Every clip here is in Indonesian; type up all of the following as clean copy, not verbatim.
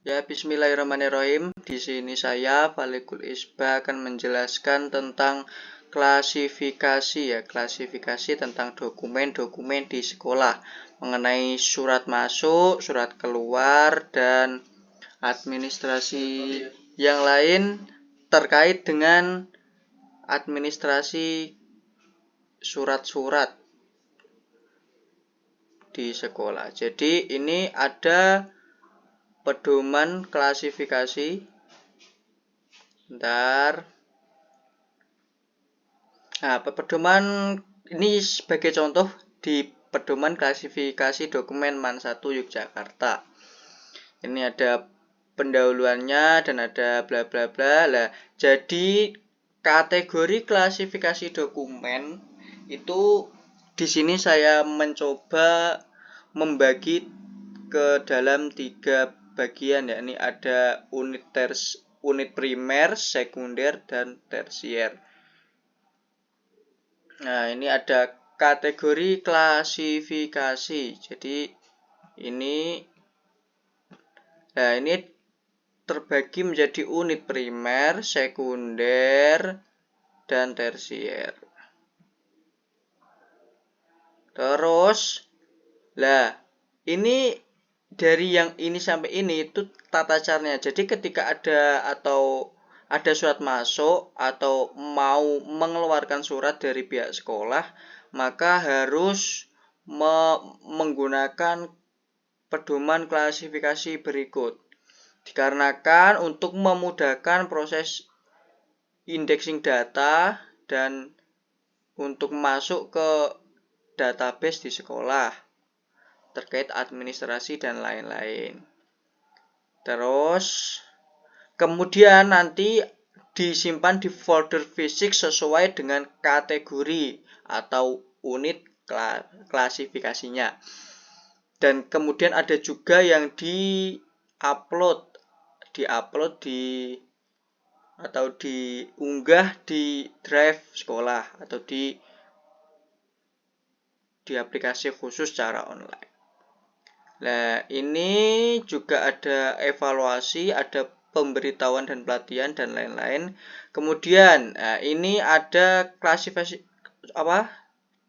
Ya, bismillahirrahmanirrahim. Di sini saya Falikul Isba akan menjelaskan tentang klasifikasi tentang dokumen-dokumen di sekolah mengenai surat masuk, surat keluar, dan administrasi yang lain terkait dengan administrasi surat-surat di sekolah. Jadi ini ada pedoman klasifikasi. Bentar. Nah, pedoman ini sebagai contoh di pedoman klasifikasi dokumen MAN 1 Yogyakarta. Ini ada pendahuluannya dan ada bla bla bla. Lah, jadi kategori klasifikasi dokumen itu di sini saya mencoba membagi ke dalam 3 bagian, yakni ada unit primer, sekunder, dan tersier. Nah, ini ada kategori klasifikasi. Jadi ini terbagi menjadi unit primer, sekunder, dan tersier. Terus, ini dari yang ini sampai ini itu tata caranya. Jadi ketika ada surat masuk atau mau mengeluarkan surat dari pihak sekolah, maka harus menggunakan pedoman klasifikasi berikut. Dikarenakan untuk memudahkan proses indexing data dan untuk masuk ke database di sekolah terkait administrasi dan lain-lain. Terus kemudian nanti disimpan di folder fisik sesuai dengan kategori atau unit klasifikasinya. Dan kemudian ada juga yang diupload atau diunggah di drive sekolah atau di aplikasi khusus secara online. Nah, ini juga ada evaluasi, ada pemberitahuan dan pelatihan dan lain-lain. Kemudian, ini ada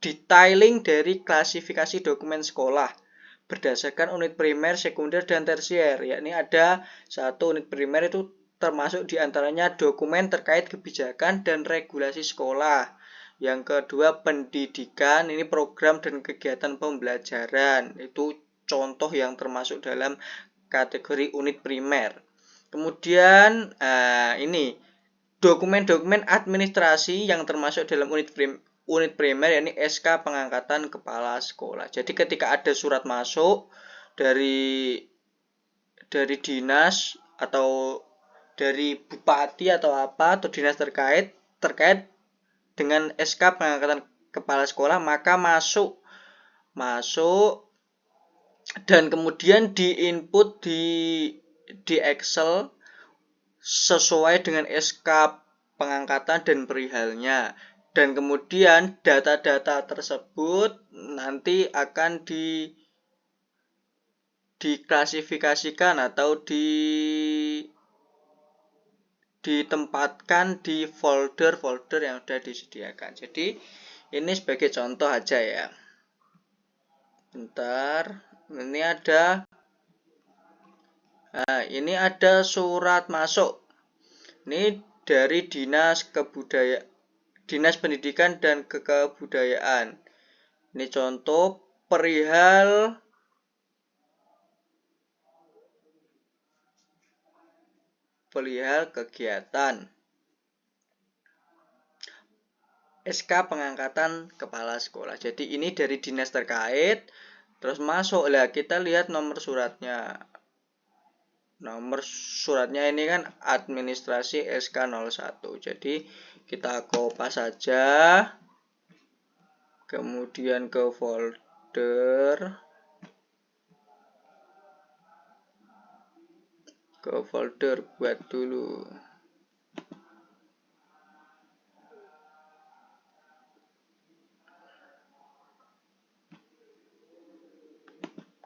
detailing dari klasifikasi dokumen sekolah berdasarkan unit primer, sekunder, dan tersier. Yakni ada satu unit primer itu termasuk diantaranya dokumen terkait kebijakan dan regulasi sekolah. Yang kedua pendidikan, ini program dan kegiatan pembelajaran. Itu contoh yang termasuk dalam kategori unit primer. Kemudian ini dokumen-dokumen administrasi yang termasuk dalam unit primer, yakni SK pengangkatan kepala sekolah. Jadi ketika ada surat masuk dari dinas atau dari bupati atau dinas terkait dengan SK pengangkatan kepala sekolah, maka masuk dan kemudian diinput di Excel sesuai dengan SK pengangkatan dan perihalnya. Dan kemudian data-data tersebut nanti akan diklasifikasikan atau ditempatkan di folder-folder yang sudah disediakan. Jadi ini sebagai contoh aja ya. Bentar, ini ada surat masuk. Ini dari Dinas Pendidikan dan Kebudayaan. Ini contoh perihal kegiatan SK pengangkatan kepala sekolah. Jadi ini dari dinas terkait. Terus masuk lah, kita lihat nomor suratnya. Nomor suratnya ini kan administrasi SK01. Jadi kita kopas saja. Kemudian ke folder. Buat dulu.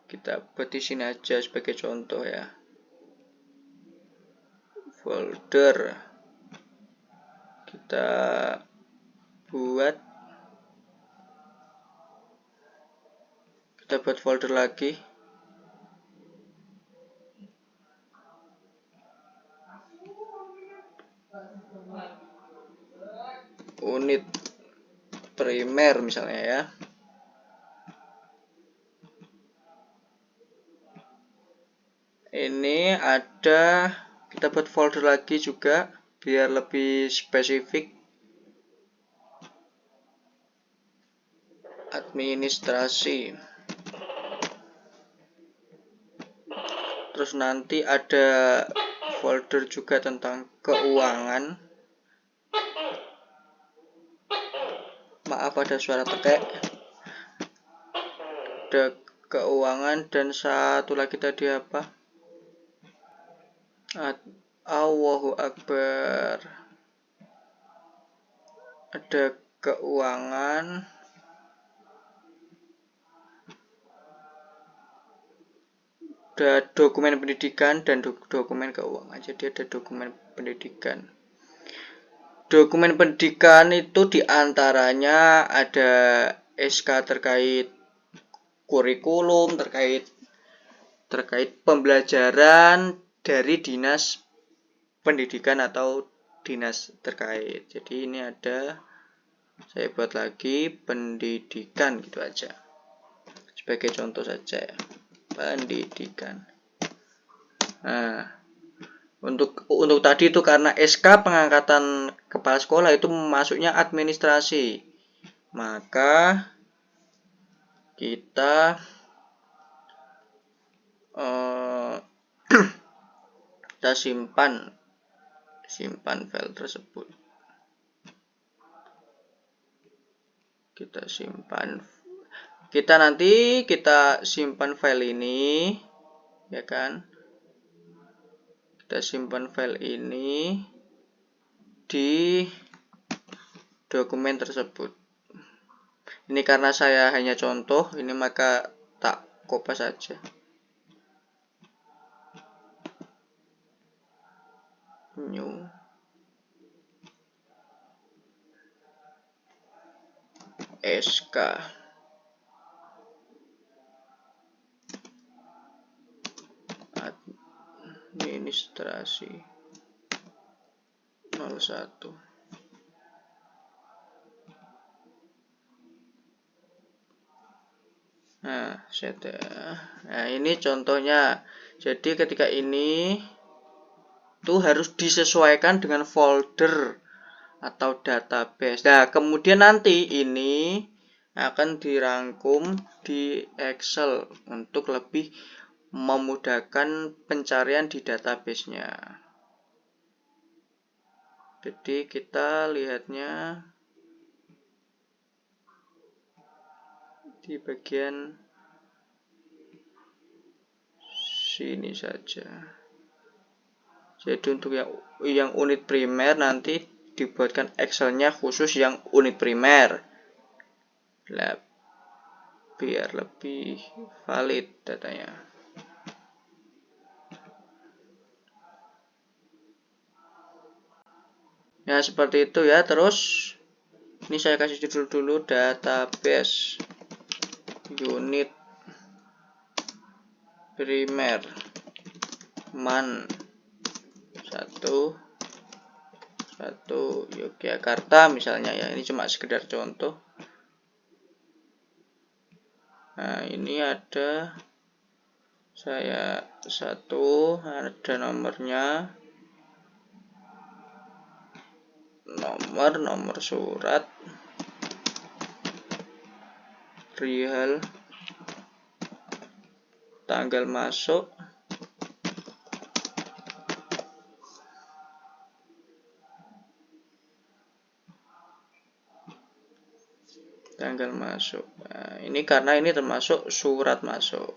Kita buat di sini aja sebagai contoh ya. folder. Kita buat folder lagi. Unit primer misalnya ya. Ini ada, kita buat folder lagi juga biar lebih spesifik. Administrasi. Terus nanti ada folder juga tentang keuangan. Maaf ada suara tekek. Ada keuangan dan satu lagi tadi apa? Allahu Akbar. Ada keuangan. Ada dokumen pendidikan dan dokumen keuangan. Jadi ada dokumen pendidikan. Dokumen pendidikan itu diantaranya ada SK terkait kurikulum, terkait pembelajaran dari dinas pendidikan atau dinas terkait. Jadi ini ada, saya buat lagi pendidikan gitu aja. Sebagai contoh saja ya. Pendidikan. Nah, untuk tadi itu karena SK pengangkatan kepala sekolah itu masuknya administrasi. Maka kita kita simpan file tersebut. Kita simpan file ini, ya kan? Kita simpan file ini di dokumen tersebut. Ini karena saya hanya contoh, ini maka tak copy saja. New SK administrasi 01. Nah, ini contohnya. Jadi ketika ini itu harus disesuaikan dengan folder atau database. Nah, kemudian nanti ini akan dirangkum di Excel untuk lebih memudahkan pencarian di database-nya. Jadi kita lihatnya di bagian sini saja. Jadi untuk yang unit primer nanti dibuatkan Excel-nya khusus yang unit primer. Biar lebih valid datanya. Ya seperti itu ya. Terus ini saya kasih judul dulu, database unit primer man 1 Yogyakarta misalnya ya. Ini cuma sekedar contoh. Nah ini ada saya 1, ada nomornya, nomor surat, perihal tanggal masuk, Nah, ini karena ini termasuk surat masuk.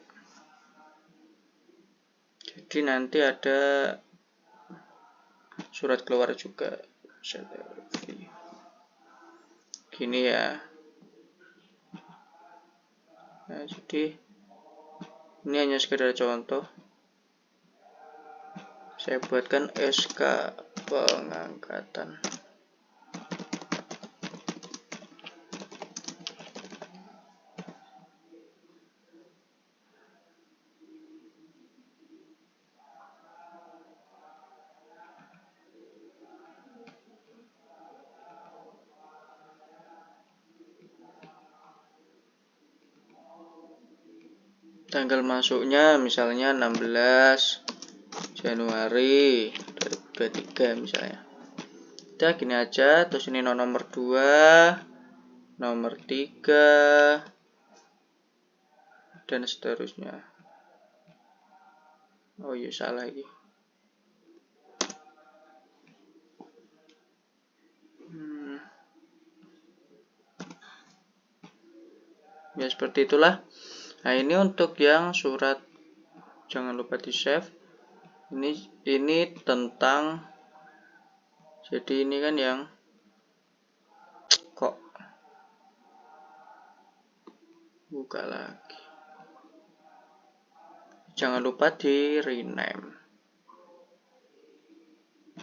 Jadi nanti ada surat keluar juga. Gini ya. Nah, jadi ini hanya sekedar contoh. Saya buatkan SK pengangkatan. Tanggal masuknya misalnya 16 Januari 2023 misalnya. Udah gini aja, terus ini nomor 2, nomor 3, dan seterusnya. Oh iya, salah lagi. Ya seperti itulah. Nah ini untuk yang surat, jangan lupa di save. Ini tentang, jadi ini kan yang kok buka lagi. Jangan lupa di rename.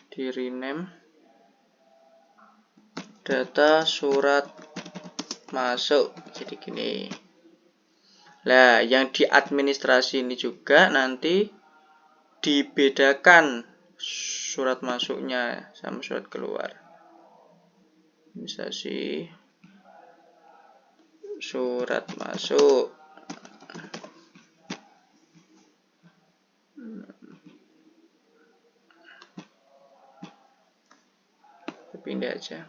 Di rename data surat masuk. Jadi gini. Nah, yang di administrasi ini juga nanti dibedakan surat masuknya sama surat keluar. Administrasi surat masuk. Pindah aja.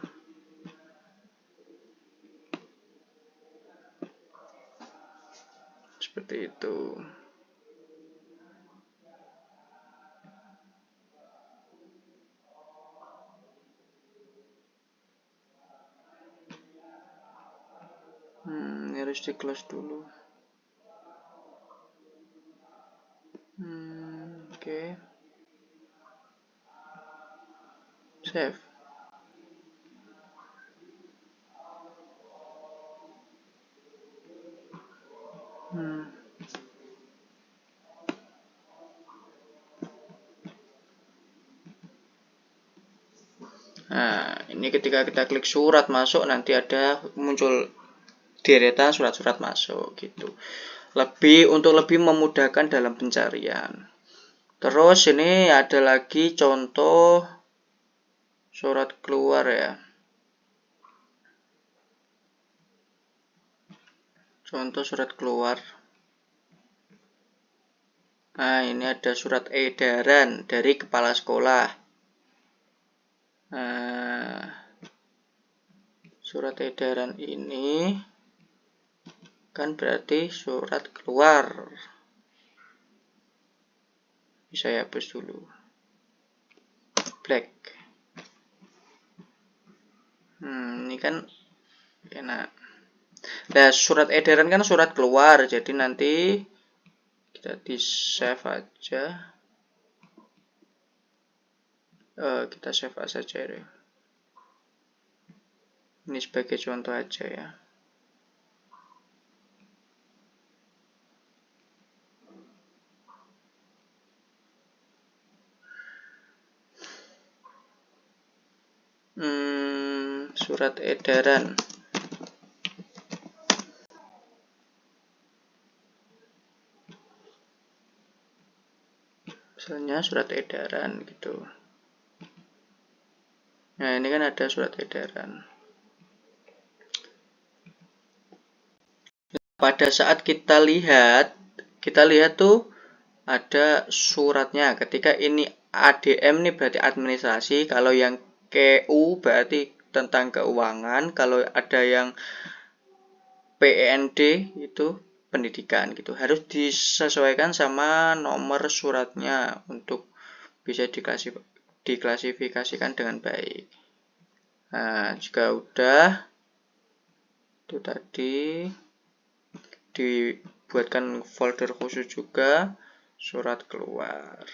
Seperti itu. Ini harus di close dulu. Oke. Save. Nah, ini ketika kita klik surat masuk nanti ada muncul deretan surat-surat masuk gitu. Untuk lebih memudahkan dalam pencarian. Terus ini ada lagi contoh surat keluar ya. Contoh surat keluar. Nah, ini ada surat edaran dari kepala sekolah. Nah, surat edaran ini kan berarti surat keluar. Bisa ya, hapus dulu. Black. Ini kan enak. Nah, surat edaran kan surat keluar, jadi nanti kita di save aja. Kita save as saja ya. Ini sebagai contoh aja ya. Surat edaran. Misalnya surat edaran gitu. Nah, ini kan ada surat edaran. Pada saat kita lihat tuh ada suratnya. Ketika ini ADM nih berarti administrasi, kalau yang KU berarti tentang keuangan, kalau ada yang PEND itu pendidikan gitu. Harus disesuaikan sama nomor suratnya untuk bisa diklasifikasikan dengan baik. Nah, jika udah itu tadi dibuatkan folder khusus juga surat keluar.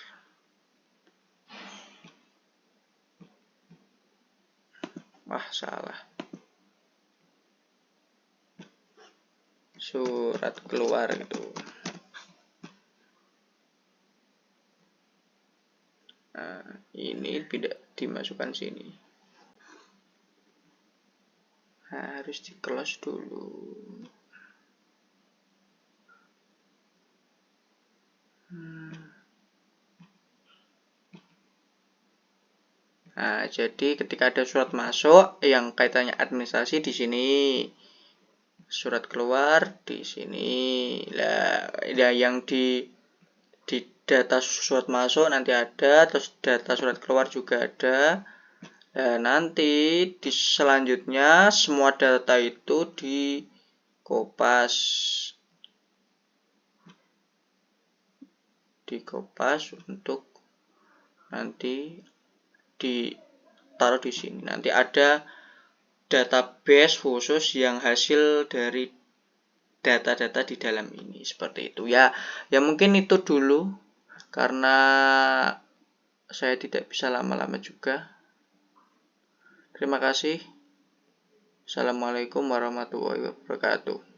Salah. Surat keluar gitu. Ini tidak dimasukkan sini. Harus di close dulu. Nah, jadi ketika ada surat masuk yang kaitannya administrasi di sini, surat keluar di sini. Lah, ya yang di data surat masuk nanti ada, terus data surat keluar juga ada. Nah, nanti di selanjutnya semua data itu dikopas untuk nanti ditaruh di sini. Nanti ada database khusus yang hasil dari data-data di dalam ini, seperti itu ya. Ya mungkin itu dulu karena saya tidak bisa lama-lama juga. Terima kasih. Assalamualaikum warahmatullahi wabarakatuh.